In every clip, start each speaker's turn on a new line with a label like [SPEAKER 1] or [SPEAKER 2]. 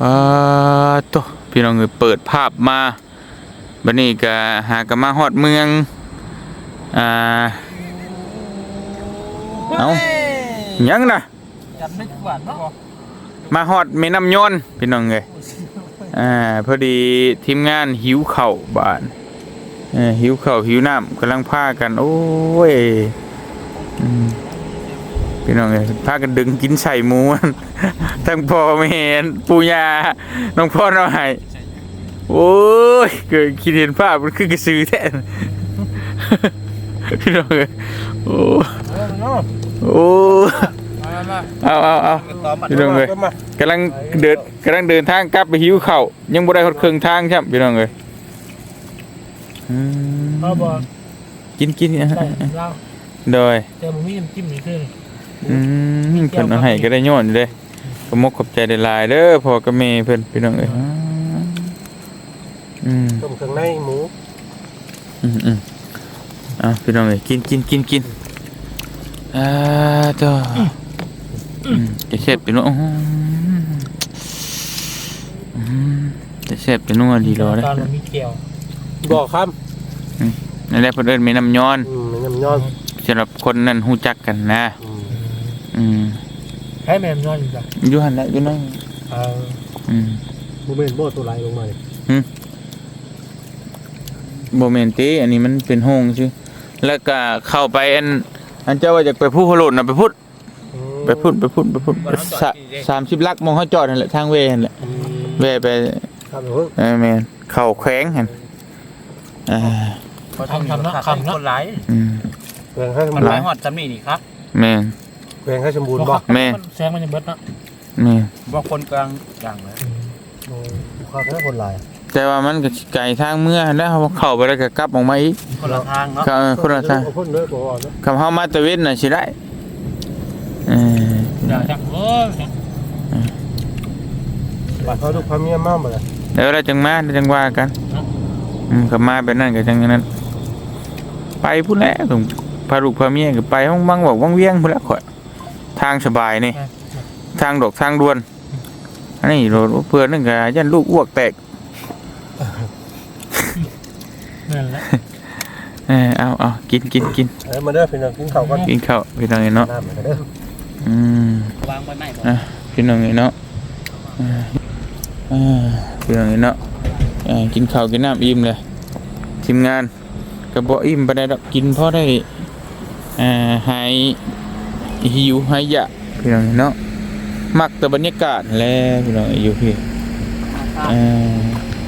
[SPEAKER 1] ปะโตพี่น้องเอ้ยเปิดภาพมาบัดนี้ก็หากนมาฮอดเมืองเอ้ายังน่ะ
[SPEAKER 2] จับไม่กวาดเนาะ
[SPEAKER 1] มาฮอดแม่น้ำยนต์พี่น้องเอ้ยพอดีทีมงานหิวข้าวบ้านหิวข้าวหิวน้ำกำลังพากันโอ้ยพี่น้องเอ้ยพากันดึงกินใส่หมูทั้งพ่อแม่ปู่ย่าน้องพ่อน้องไห้โอ้ยเกิดคิดเห็นภาพมันคือกระสือแท้พี่น้องเอ้ยโอ้เอาพี่น้องเอ้ยกำลังเดินทางกลับไปหิวข้าวยังบ่ได้ฮอดครึ่งทางใช่พี่น้องเอ้ยกินโดย
[SPEAKER 2] แต่ผมมีน้ำจิ้มนี่คือ
[SPEAKER 1] เพิ่นเอาให้ก็ได้ย้อนอยู่เด้ก็มกขอบใจได้หลายเด้อพ่อกับแม่เพิ่นพี่น้องเอ้ย
[SPEAKER 2] ต้มเครื่องในหมู
[SPEAKER 1] พี่น้องเอ้ยกินจ้าจะเสพไปเนาะจะเสพไปนัวดีรอเด้อ
[SPEAKER 2] มีเกี่ยวบอกครับ
[SPEAKER 1] นั่นแหละเพิ่นเอิ้นแม่น้ำย้อน
[SPEAKER 2] น้ำย้อน
[SPEAKER 1] สำหรับคนนั้นฮู้จักกันนะ
[SPEAKER 2] ให้แม่น้ำย้อนอยู่จ้ะ
[SPEAKER 1] อยู่หั่นแหละอยู่นั่น
[SPEAKER 2] บ่แม่นบ่ตัวไหลลงมา
[SPEAKER 1] บ่แม่นติอันนี้มันเป็นห้องซื่อแล้วก็เข้าไปอันเจ้าว่าอยากไปภูพะโล้น่ะไปพุด30ลักมองเฮาจอดนั่นแหละทางเวนั่นแหละเวไป
[SPEAKER 2] ครับ
[SPEAKER 1] แม่นเข้าแขวงหั่น
[SPEAKER 2] พอทำเนาะคำเนาะคนหลายแขวงให้มันหลายฮอดจำนี่ครับ
[SPEAKER 1] แม่น
[SPEAKER 2] แขวงให้สมบูรณ์บ่
[SPEAKER 1] แม่น
[SPEAKER 2] แซงมันจะเบิดเนาะ
[SPEAKER 1] แม่น
[SPEAKER 2] บ่คนกลางอย่างเลยเขาแค่คนหลาย
[SPEAKER 1] แต่ว่ามันก็ไกลทางเมื่อแล้วเข้าไปแล้วก็กลับออกมาอีก
[SPEAKER 2] คนละทางเนาะ
[SPEAKER 1] คนละทางคำเฮามาตะเวนน่ะสิได้
[SPEAKER 2] จังบัดเขาลูกพาเมียมาบ่ล่ะ
[SPEAKER 1] เดี๋ยวเราจังมาจังว่ากันก็มาแบบนั้นก็จังนั้นไปพุ่นแหละต้องพาลูกพาเมียก็ไปห้องบังบอกวังเวียงพุ่นละข่อยทางสบายนี่ทางดอกทางด่วนอันนี้รถเพื่อนนึงก็ยันลูกอ้วกแตก
[SPEAKER 2] นั่นแหละ
[SPEAKER 1] เอากิน
[SPEAKER 2] มาเด้อพี่น้องกินข้าวก่อน
[SPEAKER 1] กินข้าวพี่น้องเนาะ
[SPEAKER 2] วางไว้ไหนบ่
[SPEAKER 1] พี่น้องเนาะพี่น้องเนาะกินข้าวกินน้ำอิ่มเลยทีมงานก็บ่อิ่มปานใดดอกกินพอได้หายหิวหายอยากพี่น้องเนาะมักแต่บรรยากาศแลพี่น้องอยู่พี่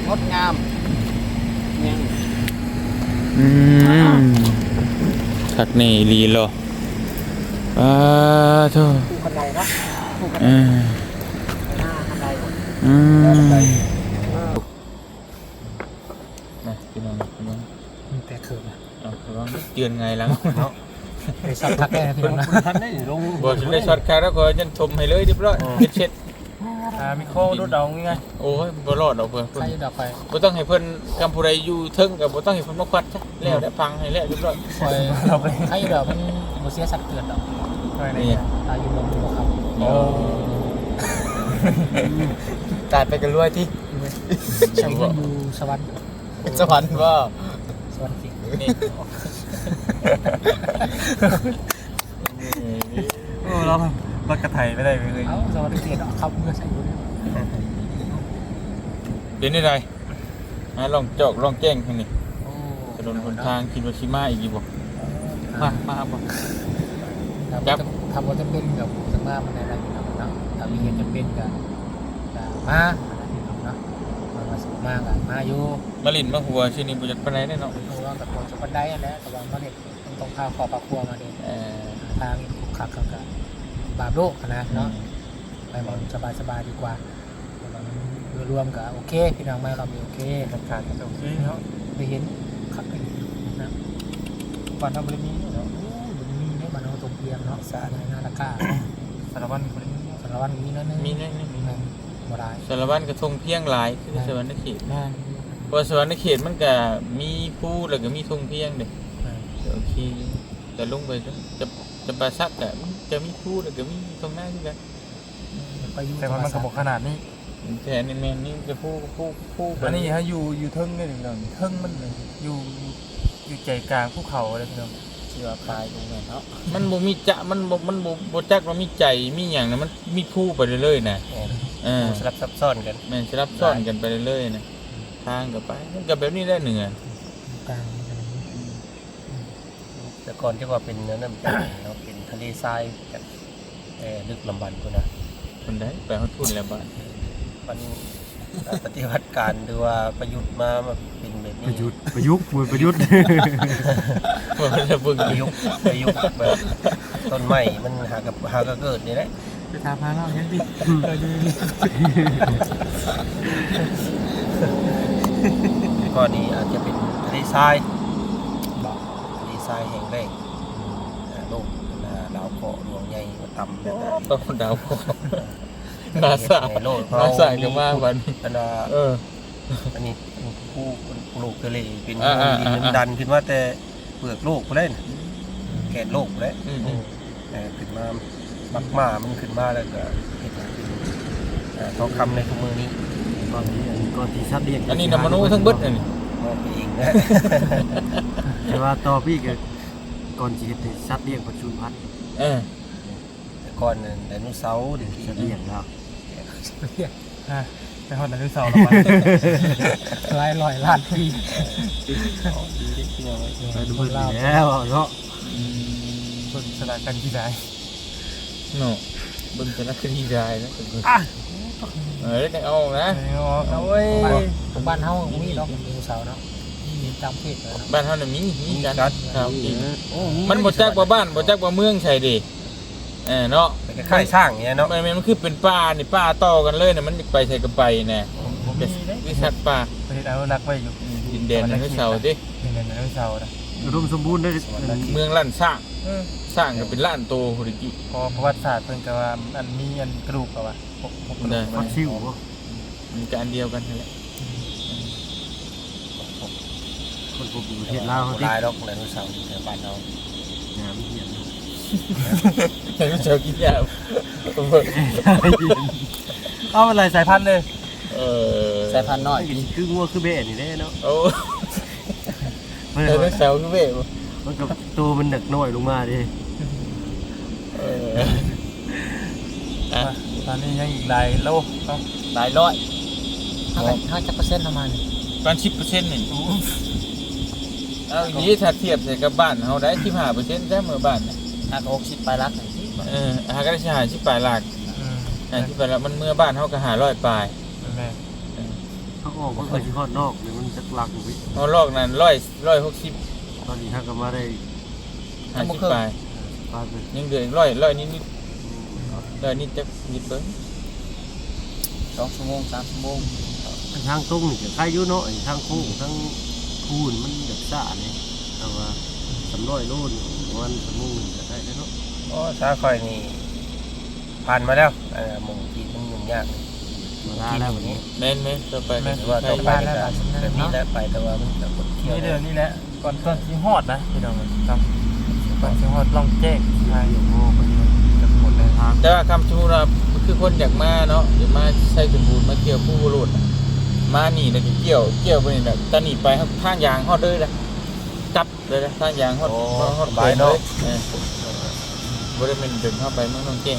[SPEAKER 2] งดงาม
[SPEAKER 1] ทักนี่ลีโลโธ่
[SPEAKER 2] คนใดนะ
[SPEAKER 1] พี่น้อง
[SPEAKER 2] แต่เขิน
[SPEAKER 1] เตือนไงลังเนาะ
[SPEAKER 2] ไปซักทักแก่พี่น้องทันได้ลง
[SPEAKER 1] บ่สิได้ช็อตแค่แล้วก็ยันชมให้เลยเรียบร้อยเช็ด
[SPEAKER 2] มีโค้ดดองไง
[SPEAKER 1] โอ้ยบ่รอดดอกเพิ่น
[SPEAKER 2] ใครดอกไป
[SPEAKER 1] บ่ต้องให้เพิ่นกำผู้ใดอยู่เทิงก็บ่ต้องให้เพิ่นมาควัดซะแล้วได้ฟังให้แล้วเรียบร้อย
[SPEAKER 2] เราไปให้ดอกมันบ่เสียสัตว์เกิดดอกนี่ตายอยู่บ่ครับ
[SPEAKER 1] โอ้
[SPEAKER 2] ตายไปกันรวยที่ใช้เงินอยู่สวรรค์
[SPEAKER 1] บ่
[SPEAKER 2] สวรรค์สินี่เรารถกระไถไม่ได้เลยสวรรค์เสียดอกครับเมื่อใส่อยู่
[SPEAKER 1] เดี๋ยวนี้ได้ลองจอกลองแจ้งให้นี่ถนนหนทางคิดว่าสิมาอีกบ่มาบ่
[SPEAKER 2] จับทำว่าจะเป็นกับสมามันอะไรอยู่นะถ้ามีเหตุจำเป็นก็มาเนาะมากันมาอยู่
[SPEAKER 1] มาลินมาหัวชื่อนี้บ่จักปานใดเนาะ
[SPEAKER 2] เราแต่คนจะปานใดนั่นแหละแต่ว่ามันเนี่ยต้องพาครอบครัวมาเด้ทางขับกับบาปโลกนะเนาะไปมันสบายดีกว่าโดยรวมกับโอเคพี่น้องมาเรามีโอเคขาดโอเคเนาะไปเห็นขับไปนะบ้านเราบริมีเนาะมีเนี่ยบ้านเราตรงเพียงเนาะสาในนาฬิกาสารวัตรมีนั่น
[SPEAKER 1] มี
[SPEAKER 2] บ่ได้
[SPEAKER 1] สารวัตรกระทงเพียงหลายคือสวรรค์เขตเพราะสวรรค์เขตมันก็มีผู้แล้วก็มีทงเพียงเด้โอเคแต่ลงไปจะปลาซักก็จะมีผู้แล้วก็มีทงหน้าคือกัน
[SPEAKER 2] แต่มันก็บ่ขนาดนี้
[SPEAKER 1] แค่นี่แม่นี่จะผู้
[SPEAKER 3] อันนี้ฮะอยู่เทิงนี่พี่น้องเทิงมันอยู่ใจกลางภูเขาเลยพี่น้องที่ว่าปลายตรงนั้นเนาะ
[SPEAKER 1] มันบ่มีจะมันบ่จักว่ามีใจมีหยังนะมันมีผู้ไปเรื่อยๆน่ะ
[SPEAKER 3] สลับซับซ้อนกัน
[SPEAKER 1] แม่นสิรับซ้อนกันไปเรื่อยๆน่ะทางก็ไปมันก็แบบนี้ได้เหนือก
[SPEAKER 2] ลาง
[SPEAKER 3] แต่ก่อนที่ว่าเป็นนั้นมันเนาะเป็นทะเลทรายกันลึกลำบากพุ่นนะ
[SPEAKER 1] คนใดไปฮอดพุ่นแล้วบ้าน
[SPEAKER 3] มันปฏิวัติการหรือว่าประยุทธ์มาเป็นแบบนี้
[SPEAKER 4] ประยุทธ์มวยประยุทธ์
[SPEAKER 1] มันจะเบิ่ง
[SPEAKER 3] ประยุกต์แบบต้นไม้มันหาก็เกิดนี่แหละ
[SPEAKER 2] ไปถามหาเรายังดิดี
[SPEAKER 3] ก็นี่อาจจะเป็นทะเลทรายแห่งแรกโลกดาวเคราะห์ดวงใหญ่มาต่ำแบบนั้น
[SPEAKER 1] ต้องดาวพอนาซา
[SPEAKER 3] ในโลก
[SPEAKER 1] นาซาก็มาวันนี้
[SPEAKER 3] อันนี้ผู้โลกทะเลเป็นดินดันขึ้นมาแต่เปลือกโลกไปเลยแกนโลกไปเลยขึ้นมาบักมามันขึ้นมาแล้วก็เป็นทองคำในทุกมือนี้
[SPEAKER 4] ก่อนที่สัตว์เลี้ยง
[SPEAKER 1] อันนี้นำมนุษย์ทั้งเบิดอันนี้
[SPEAKER 3] มองไปเองนะ
[SPEAKER 4] แต่ว่าต่อพี่ก็ก่อนสิเฮ็ดให้สัตว์เลี้ยงปัจจุบัน
[SPEAKER 3] แต่ก่อนไดโนเสาร์ดึง
[SPEAKER 4] สัตว์เลี้ยงแล้ว
[SPEAKER 2] ไปฮอดไดโนเสาร์แล้วหลายร้อยล้านปี
[SPEAKER 4] ไปดูเพิ่นแล้วเนาะ
[SPEAKER 2] คนสลายกันที่ไหน
[SPEAKER 1] เนาะเบิ่งแต่ละคดีได้นะได้เอานะ
[SPEAKER 2] โอ้ยบ้านเฮามีดอกไดโนเสาร์เนาะมีตามเพศเลยเนาะ
[SPEAKER 1] บ้านเฮาน่ะมีกันครับ
[SPEAKER 4] โอ้
[SPEAKER 1] มันบ่จักว่าบ้านบ่จักว่าเมืองใช่ดิเนาะ
[SPEAKER 3] เป็นคล้ายๆสร้างเงี้ยเนาะ
[SPEAKER 1] มันคือเป็นป่านี่ป่าต่อกันเลยน่ะมันไปใส่กันไปแน่วิสัตป่า
[SPEAKER 2] ประเทศอนุรักษ์ไว้อยู่
[SPEAKER 1] ดินแดนไดโนเสาร์ดิ
[SPEAKER 2] ดินแดนไดโนเสาร์นะ
[SPEAKER 4] อุดมสมบูรณ์ได้
[SPEAKER 1] เมืองล้านสร้างสร้างก็เป็นล้านโตโหดิกิ
[SPEAKER 2] พอประวัติศาสตร์เพิ่นก็ว่าอันมีอันกระดูกก็ว่าพวกกระดูก
[SPEAKER 4] ฟอสซิลบ่
[SPEAKER 1] มันก็อันเดียวกันนั่นแหละ
[SPEAKER 4] คนพบอยู่ประเทศลาว
[SPEAKER 3] โบ
[SPEAKER 4] ที่
[SPEAKER 3] ราณดอกไดโนเสาร์ในบ้านเรา
[SPEAKER 4] งามเหียน
[SPEAKER 1] ไดโนเสาร์กินยา
[SPEAKER 2] เอาอะไรสายพันธุ์เลย
[SPEAKER 1] สายพันธุ์น้อย
[SPEAKER 4] คืองัวคือแบ่นี่แหละเนาะ
[SPEAKER 1] โอ้ไดโนเสาร์คือเบ้
[SPEAKER 4] มันก็ตัวมันหนักน้อยลงมาดิ
[SPEAKER 2] ตอนนี้ยังอีกหลายโลเนาะ
[SPEAKER 1] หลายร้อย
[SPEAKER 2] ถ้าจะเปอร์เซ็นต์ประมาณนี้
[SPEAKER 1] ประมาณ10%นี่เอาอย่างนี้ถ้าเทียบใส่กับบ้านเฮาได้15%แท้เมื่อบ้านน่ะ
[SPEAKER 2] 60ปลายลัก
[SPEAKER 1] หาก็ได้สิ50ปลายหลักที่ไปแล้วมันเมื่อบ้านเฮาก็500ปลาย
[SPEAKER 2] แม่
[SPEAKER 4] เขาออกมันก็สิฮอดนอกเดี๋ยวมันจักลักอยู่
[SPEAKER 1] เฮาลอกนั้น160
[SPEAKER 4] ตอนนี้ถ้าก็มาได้
[SPEAKER 1] 50ปลาย
[SPEAKER 4] ปาไป
[SPEAKER 1] ยังเหลืออีก100นิดๆนิดจักนิดเบิ่ง2ชั่วโมง3ชั่วโมง
[SPEAKER 4] ทางตรงนี่ก็ใครอยู่เนาะทางโค้งทางคูนมันแบบซ่าเลยแต่ว่า300โลนี่วันชั่วโมงนึงก็ได้เนาะ
[SPEAKER 3] โอ้ถ้าค่อยนี่ผ่านมาแล้วหมองที่มันยุ่งยาก
[SPEAKER 4] มาลาแล้ววันนี้
[SPEAKER 1] แม่นต่อไป
[SPEAKER 3] หรือว่าต่อไปนี่ก็แบบนี้แล้วไปแต่ว่ามันจะกดเที่ยว
[SPEAKER 2] นี่เดือนนี้แหละก่อนที่ฮอดนะพี่น้องครับก่อนที่ฮอดล่องแจ้งทางอยู่โง่ไปจะหมดเลยทาง
[SPEAKER 1] แต่ว่าคำชูนะคือคนอยากมาเนาะอยากมาใช้สมบูรณ์มาเกี่ยวผู้บรุษมานี่แล้วก็เกี่ยวไปนี่แหละตอนนี้ไปทางยางฮอดเลยนะจับเลยนะทางยางฮอดไปเนาะบริเวณเดินเข้าไปเมืองน้องแจ้ง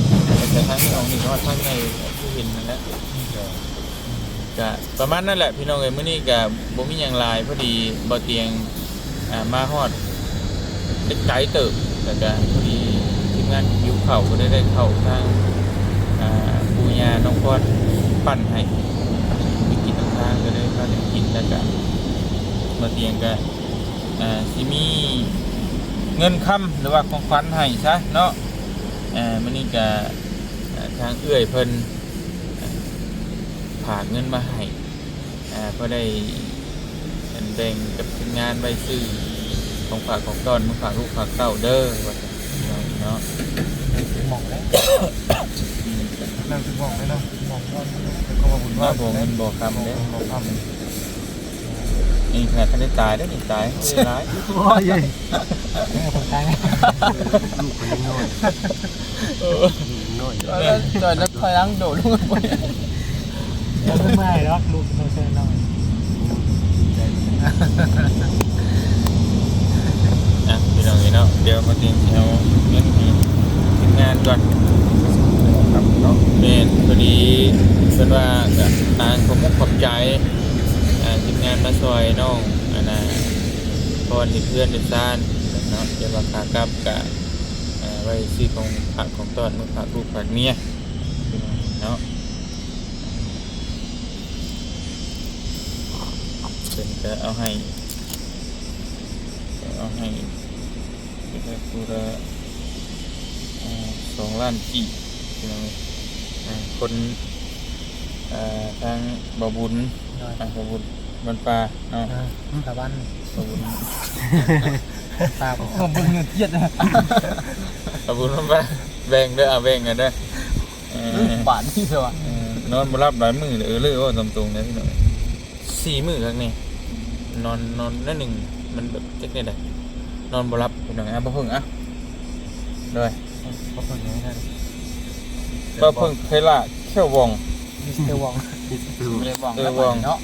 [SPEAKER 1] แต่ทางนี้ออกนี่ฮอดทางในที่เห็นนั่นแหละก็ประมาณนั่นแหละพี่น้องเอ้ยมื้อนี้ก็บ่มีหยังหลายพอดีบ่เตียงมาฮอดไกลเติบแล้วก็พอดีทีมงานอยู่เข้าก็ได้เข้าทางปูญาน้องพรปั่นให้ไปกินทางก็ได้พาไปกินแล้วก็บ่เตียงก็สิมีเงินค้ำหรือว่าของขวัญให้ซะเนาะมื้อนี้ก็ทางเอื้อยเพิ่นฝากเงินมาให้เพื่อได้แบ่งกับทีมงานไว้ซื้อของฝากของต้อนมาฝากลูกฝากเต้าเด้อว่าเนาะ
[SPEAKER 2] หม่องแล้วนั่งถึงหม่องเลยเนาะหม่องก็ก็มาบุญ
[SPEAKER 1] ว่า
[SPEAKER 2] ว่า
[SPEAKER 1] ผมมันบอกคำเด้อ
[SPEAKER 2] บอกคำ
[SPEAKER 1] นี่ขนาดท่านได้ตายได้นี่ตายไม่ร้าย
[SPEAKER 4] โอ้ย
[SPEAKER 2] นี่คนตาย
[SPEAKER 4] ลูกคนยังน้อยน้อย
[SPEAKER 1] ตอนนั้นคอยล้างโดดลงไป
[SPEAKER 2] เราไม่ไม่หรอกลูกเราเชิญเรา
[SPEAKER 1] พี่น้องเนาะเดี๋ยวมาเตรียมเอาเงินให้ทีมงานก่อนครับเนาะเป็นพอดีเพิ่นว่าก็ทางผมขอบใจทีมงานมาช่วยน้องอันน่ะพรเพื่อนเดือนซ่านเนาะเดี๋ยวว่าขากลับก็ไว้ซื้อของผักของต้อนมื้อผักลูกผักเมียพี่น้องเนาะเพิ่นก็เอาให้คือ2 ล้านกีบพี่น้องคนทางบ่บุญบ่บุญมันปลาเนาะ
[SPEAKER 2] ตะวัน
[SPEAKER 1] บ่บุญ
[SPEAKER 2] ตาผมบึงเงินเทียดนะ
[SPEAKER 1] บ่บุญมันปลาแบ่งเด้อแบ่งกันเด้อ
[SPEAKER 2] บาทที่เท่าไหร่
[SPEAKER 1] นอนบ่รับหลายมื้อเลยว่าตรงๆนะพี่น้อง4 มื้อครั้งนี้นอนนั่นหนึ่งมันแบบจักได๋ได้นอนบ่รับพี่น้องบ่เพิ่งด้วย
[SPEAKER 2] เขาคนนี้นั่น
[SPEAKER 1] บ่เพิ่งเคยละแค่วง
[SPEAKER 2] มิสเตอร์วอง
[SPEAKER 1] เลยว่อง
[SPEAKER 2] เนาะ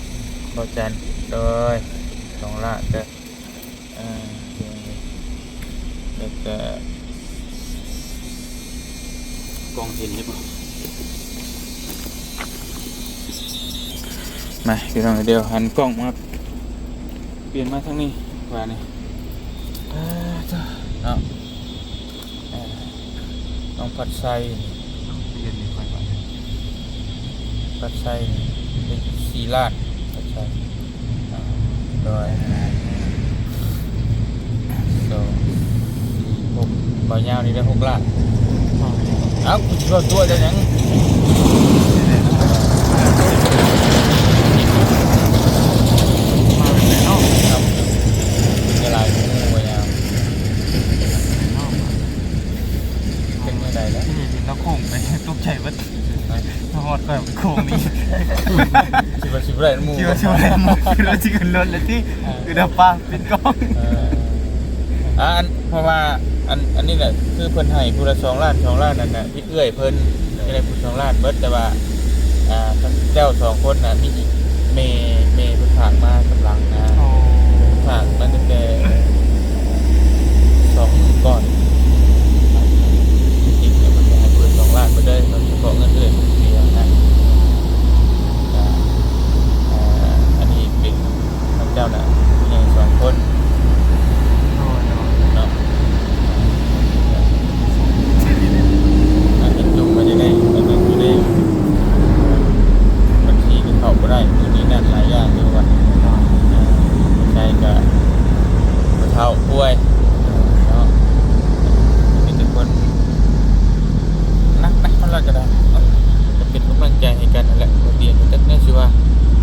[SPEAKER 1] บ่จันเลย2 ล้านเด้อแล้วก็
[SPEAKER 4] กองเห็นหรือเปล่า
[SPEAKER 1] มาพี่น้องเดี๋ยวหันกล้องมาเปลี่ยนมาทางนี้ว่านี่เนาะน้องผัดไส้
[SPEAKER 4] เรียนไม่ค่อยว่า
[SPEAKER 1] ผัดไส้เป็น4 ล้านผัดไส้โดย6บ่ยาวนี่ได้6 ล้านเอ้าคุณสิว่าตัวจะหยังครับจะลายงูบ่ยาวเป็นเมื่อใดแล้ว
[SPEAKER 4] นี่เป็นนักโค้งไปตกใจว่าหอดแบบโค้งนี้
[SPEAKER 1] ชิบไรมู
[SPEAKER 4] คิดว่าช่วยมุกคิดว่าจะขึ้นรถเลยที่คือดับปลาเป็นกล้อง
[SPEAKER 1] อันเพราะว่าอันนี้แหละคือเพิ่นให้ผู้ละ2 ล้านนั่นน่ะที่เอื้อยเพิ่นได้ผู้2 ล้านเบิดแต่ว่าเจ้า2 คนน่ะมีอีกเมเพิ่นฝากมากำลังนะฝากมาตั้งแต่2 ก่อนอีกเนี่ยมันจะให้เพิ่น2 ล้านไปเลยมันเฉพาะเงินเดือนเสียนะอันนี้เป็นทางเจ้าน่ะผู้ใหญ่2 คนเนาะอันนี้จุ่มมาจะได้อันนั้นอยู่ได้บัญชีก็เข้าบ่ได้ตัวนี้นั่นหลายอย่างอยู่ว่าใช่ก็บ่เท่าป่วยเนาะมีแต่คนนักมันละก็ได้จะเป็นกำลังใจให้กันนั่นแหละบ่เรียนจักแน่สิว่า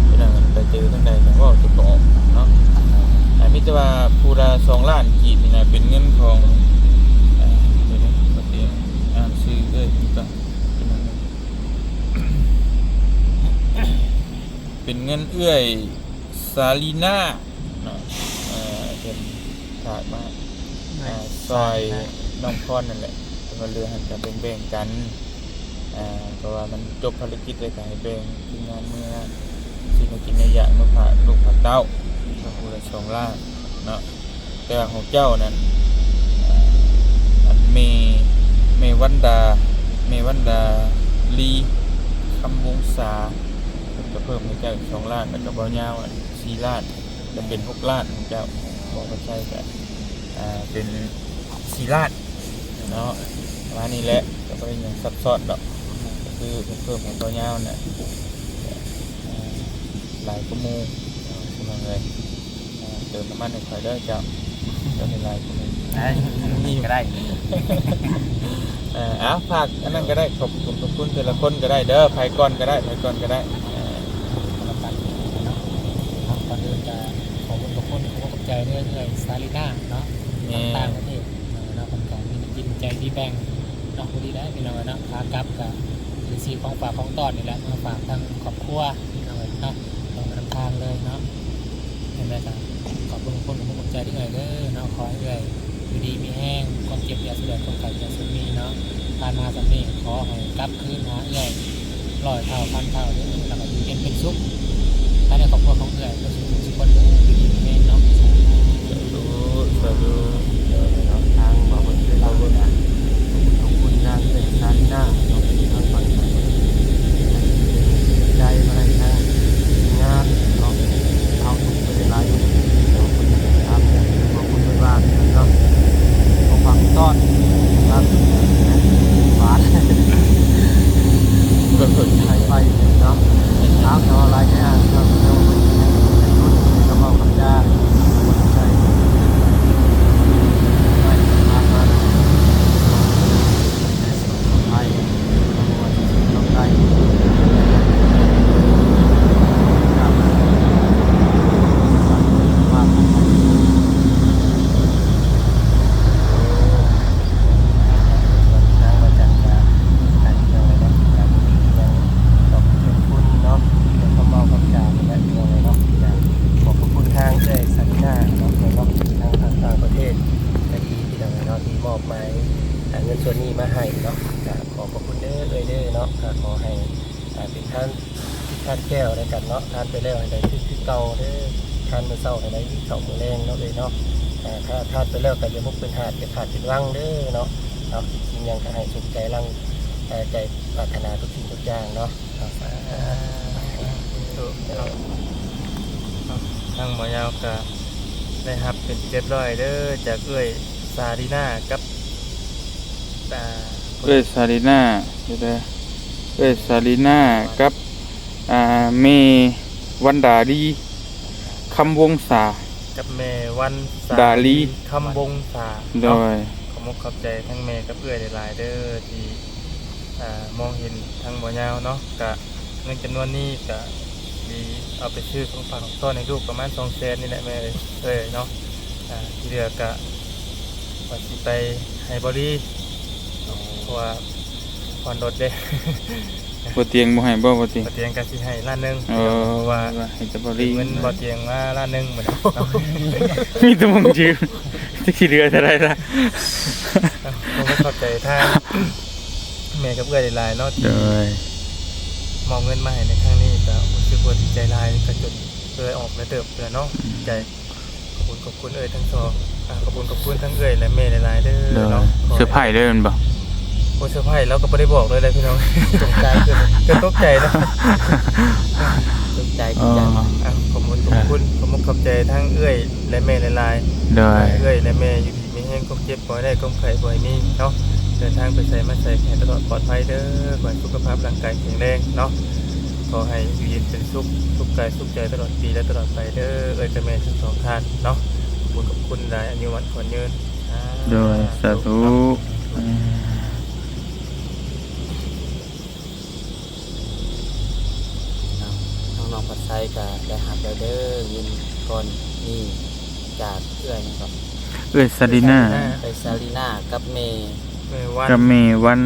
[SPEAKER 1] เป็นจังไปเจอทางใดก็เว้าทุกออกเนาะมีแต่ว่าผู้ละ2 ล้านกีบนี่นะเป็นเงินของเดี๋ยวบ่เตียงอ่านชื่อเอ้ยก็เป็นเงินเอื้อยซาลีน่าเนาะเป็นฝากมาซอยน้องพรนั่นแหละแต่ว่าเรือหันกันแบ่งๆกันเพราะว่ามันจบภารกิจเลยก็ให้แบ่งทีมงานเมื่อสิมากินในอย่างเมื่อพาลูกพาเต้าผู้ละ2 ล้านเนาะแต่ของเจ้านั้นอันเมวันดาลีคำวงศาจะเพิ่มให้เจ้าอีก2 ล้านแล้วก็บ่ยาว4 ล้านจะเป็น6 ล้านของเจ้าบอกว่าใช่กันเป็น4 ล้านเนาะประมาณนี้แหละก็บ่ได้หยังซับซ้อนดอกก็คือเพิ่มให้บ่ยาวน่ะหลายกว่าหมู่พี่น้องเอ้ยเติมน้ำมันให้ข่อยเด้อเจ้าจะเป็นไรคนนึง
[SPEAKER 4] นี่ก็ได้
[SPEAKER 1] ฝากอันนั้นก็ได้ขอบคุณแต่ละคนก็ได้เด้อไผก่อนก็ได้
[SPEAKER 2] สำหรับการเนาะตอนนี้จะขอบคุณทุกคนขอบใจเรื่อยๆซาลิน่าเนาะต่างประเทศเนาะคนของมีจิตใจที่แบ่งเนาะพอดีได้พี่น้องเนาะขากลับกับคือซีของฝากของตอนนี่แหละมาฝากทางครอบครัวพี่น้องเนาะตรงกันทางเลยเนาะเห็นไหมครับขอบคุณทุกคนขอบใจที่ไหนเด้อเนาะขอให้เลยอยู่ดีมีแห้งความเจ็บอย่าเสียดความไข่อย่าซึมมีเนาะการมาสำเนียงขอให้กลับคืนหาเอื้อย 100 เท่าพันเท่าเด้อแล้วก็อยู่เย็นเป็นสุขถ้าในครอบครัวของเอื้อยก็สิคนเด้ออยู่ดีแม่เนาะ
[SPEAKER 4] สาธุเนาะทางบ่คนได้เราก็ขอบคุณทางเป็นซาลิน่าเนาะทางฝั่งไทยใจมาให้ทางงานเนาะเอาทุกไปได้หลายคนเนาะคนทำเนี่ยขอบคุณมากๆเนาะของฝากต้อนครับหวานก็สนใจไปเนาะถามเราอะไรเนี่ยครับเรารุ่นก็มาคำจ้าคนใจไปมาไปลงได้ส่วนนี้มาให้เนาะขอขอบคุณเด้อเด้อเนาะขอให้เป็นท่านแก้วในกันเนาะท่านไปแล้วให้ได้ที่เก่าเด้อท่านมื้อเช้าให้ได้ที่เก่ามื้อแรงเนาะเลยเนาะถ้าท่านไปแล้วก็อย่ามุกเป็นหาดอย่าขาดเป็นวังเด้อเนาะสิ่งยังก็ให้สุขใจรังใจปรารถนาทุกสิ่งทุกอย่างเนาะ
[SPEAKER 5] ทางหมอยาวก็ได้รับเป็นเรียบร้อยเด้อจากเอ้ยซาดีน่ากับ
[SPEAKER 1] เอ้ยซาลีน่าเด้อเอ้ยซาลีน่ากับเมวันดาลีคำวงศา
[SPEAKER 5] กับแม่วัน
[SPEAKER 1] ดาลี
[SPEAKER 5] คำวงศา
[SPEAKER 1] โดย
[SPEAKER 5] ขอมขอบใจทั้งแม่กับเอื้อยหลายๆเด้อที่มองเห็นทางบ่ยาวเนาะกะเงินจำนวนนี้กะดีเอาไปซื้อของฝากของต้อนในลูกประมาณ200,000นี่แหละแม่เลยเนาะที่เหลือกะว่าสิไปให้บริเพราะว่าผ่อนรถเด้
[SPEAKER 1] บ่เตียงบ่ให้บ่เตียง
[SPEAKER 5] บ่เตียงก็สิให้ล้านนึง
[SPEAKER 1] เพราะว่าให้จะบ่รี
[SPEAKER 5] เงินบ่เตียงมาล้านนึงเหมือน
[SPEAKER 1] มีแต่มึงชื่อจะสิเหลือเท่าใดล่ะ
[SPEAKER 5] ผมก็เข้าใจทางแม่กับเอื้อยหลายๆเนาะที่
[SPEAKER 1] โดย
[SPEAKER 5] มองเงินมาให้ในครั้งนี้ก็รู้สึกว่าดีใจหลายก็จนเลยออกมาเติบเนาะดีใจขอบคุณเอ้ยทั้งสองขอบคุณทั้งเอ้ยและแม่หลายๆเด้อเนาะ
[SPEAKER 1] เซอร์ไพรส์เด้อมันบ่
[SPEAKER 5] โอ้เซอร์ไพรส์แล้วก็ไม่ได้บอกเลยเลยพี่น้อง ตกใจเกินตกใจนะ
[SPEAKER 2] ตกใจ
[SPEAKER 5] ขอบใจทั้งเอื้อยและแม่หลายๆ
[SPEAKER 1] โดย
[SPEAKER 5] เอื้อยและแม่อยู่ดีมีแห้งก้มเจ็บปล่อยได้ก้มไข่ปล่อยมีเนาะเดินทางไปใส่มาใส่แขนตลอดปลอดภัยเด้อขอให้สุขภาพร่างกายแข็งแรงเนาะขอให้อยู่เย็นเป็นสุขกายสุขใจตลอดปีและตลอดไปเด้อเอื้อยกับแม่ทั้งสองท่านเนาะขอบคุณหลายอายุวันขวัญยืน
[SPEAKER 1] โดยสาธุ
[SPEAKER 2] น้องๆปัดไซก็ได้หับเด้อยินก่อนนี่จากเอื้อยนะครับ
[SPEAKER 1] เอ้ยซาลีน่า
[SPEAKER 2] ไปซาลีน่ากับเม
[SPEAKER 5] วัน
[SPEAKER 1] กับเมวัน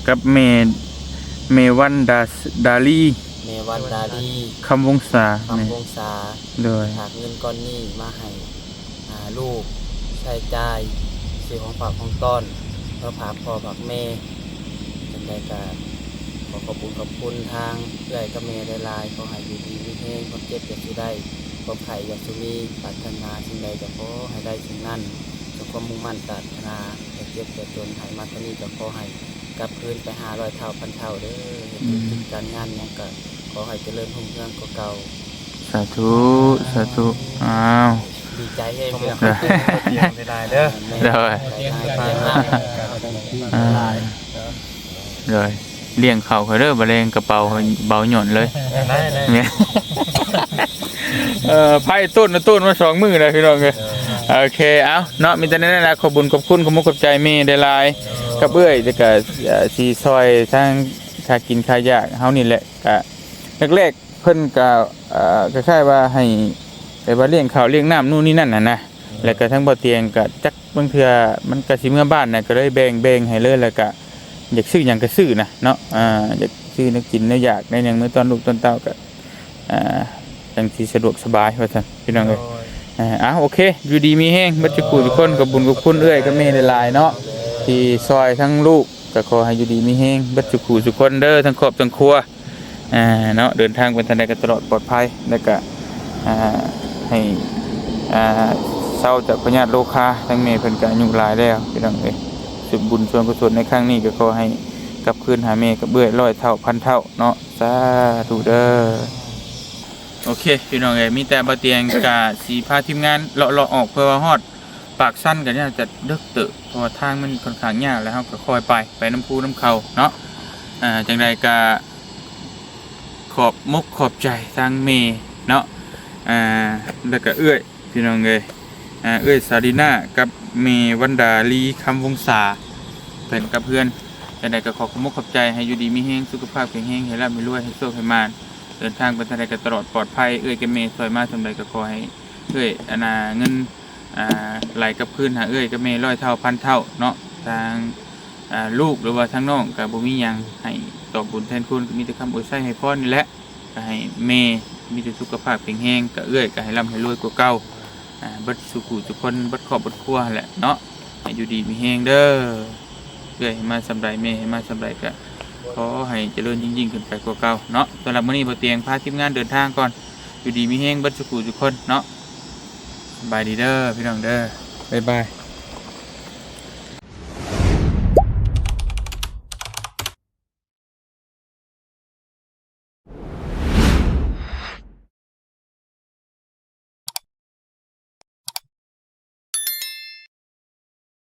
[SPEAKER 1] กับเมวันดาลี
[SPEAKER 2] เมวันดาลี
[SPEAKER 1] คำวงศา
[SPEAKER 2] คำวงศา
[SPEAKER 1] โดย
[SPEAKER 2] หากเงินก้อนนี้มาให้ลูกใช้จ่ายซื้อของฝากของต้อนเพื่อฝากพ่อฝากแม่จังใดก็ขอบคุณทางเอื้อยกับแม่ได้หลายขอให้อยู่ดีมีแรงความเจ็บอย่าสิได้ความไข่อย่าสิมีปรารถนาสิ่งใดก็ขอให้ได้สิ่งนั้นสุขความมุ่งมั่นปรารถนาอย่าเจ็บอย่าจนให้มาที่นี่ก็ขอให้กลับคืนไป500 เท่าพันเท่าเด้อเฮ็ดกิจการงานนั้นก็ขอให้เจริญรุ่งเรืองกว่าเก่า
[SPEAKER 1] สาธุสาธุอ้าว
[SPEAKER 2] ดีใจให้
[SPEAKER 5] ขอบ
[SPEAKER 2] เพื่อน
[SPEAKER 5] คุณเตียงหลายๆเด้อ
[SPEAKER 1] โดยโดยเลี้ยงเขาเขาเด้อบ่แรงกระเป๋าเบาหย่อนเลย
[SPEAKER 5] ได้
[SPEAKER 1] เนี่ยไพ่ต้นมา2 มื้อแล้วพี่น้องเอ้ยโอเคเอาเนาะมีแต่นั้นนะขอบคุณขอบคุณใจแม่ได้หลายกับเอ้ยแล้วก็สิซอยทางค่ากินค่ายากเฮานี่แหละก็แรกๆเพิ่นก็คล้ายๆว่าให้ไปว่าเลี้ยงข้าวเลี้ยงน้ำนู่นนี่นั่นน่ะนะแล้วก็ทั้งบ่เตียงก็จักบางเทื่อมันก็สิเมื่อบ้านน่ะก็เลยแบ่งให้เลยแล้วก็อยากซื้อหยังก็ซื้อนะเนาะอยากซื้อนึกกินนึกอยากได้หยังมื้อตอนลูกตอนเต้าก็จังสิสะดวกสบายว่าซั่นพี่น้องเอ้ยโอเคอยู่ดีมีแฮงบัดจุกุทุกคนกับบุญกับคุณเอ้ยกับแม่หลายๆเนาะที่ซอยทั้งลูก ก็ขอให้อยู่ดีมีแฮงเบัดสุขุทุกคนเด้อทั้งครอบทั้งครัวเนาะเดินทางไปทางใดก็ตลอดปลอดภัยแล้วก็ให้เศร้าจากพญาติโลคาทั้งแม่เพิ่นก็อายุหลายแล้วพี่น้องเอ้ยส่วนบุญส่วนกุศลในครั้งนี้ก็ขอให้กลับคืนหาแม่กับเบื้อย100 เท่าพันเท่าเนาะสาธุเด้อโอเคพี่น้องเอ้ยมีแต่บ่เตียงกะสีพาทีมงานเลาะๆออกเพื่อว่าฮอดปากสั้นกันเนี่ยจะเดึกเตอะเพราะว่าทางมันค่อนข้างยากแล้วเฮาก็คอยไปน้ำพุน้ำเขาเนาะจังใดก็ขอบมกขอบใจทางเมเนาะแล้วก็เอื้อยพี่น้องเอ้ยเอื้อยสาดิน่ากับเมวันดาลีคำวงศาเป็นกับเพื่อนจังใดก็ขอบมกขอบใจให้อยู่ดีมีแฮงสุขภาพแข็งแรงให้ร่ำให้รวยให้โชคให้มานเดินทางไปทางใดก็ตลอดปลอดภัยเอื้อยกับเมซอยมาทำใดก็ขอให้เอื้อยเงินไหลกับคืนหาเอื้อยกับเม100 เท่าพันเท่าเนาะทางลูกหรือว่าทางน้องก็บ่มีหยังให้ตอบบุญแทนคุณก็มีแต่คำอวยชัยให้พรนี่แหละก็ให้เมมีแต่สุขภาพแข็งแรงก็เอื้อยก็ให้ร่ำให้รวยกว่าเก่าบัดสุขุทุกคนบัดครอบบัดครัวแหละเนาะให้อยู่ดีมีแฮงเด้อเอื้อยให้มาสำใดเมให้มาสำใดก็ขอให้เจริญยิ่งขึ้นไปกว่าเก่าเนาะสำหรับมื้อนี้บ่เตียงพาทีมงานเดินทางก่อนอยู่ดีมีแฮงบัดสุขุทุกคนเนาะสบายดีเด้อพี่น้องเด้อบ๊ายบาย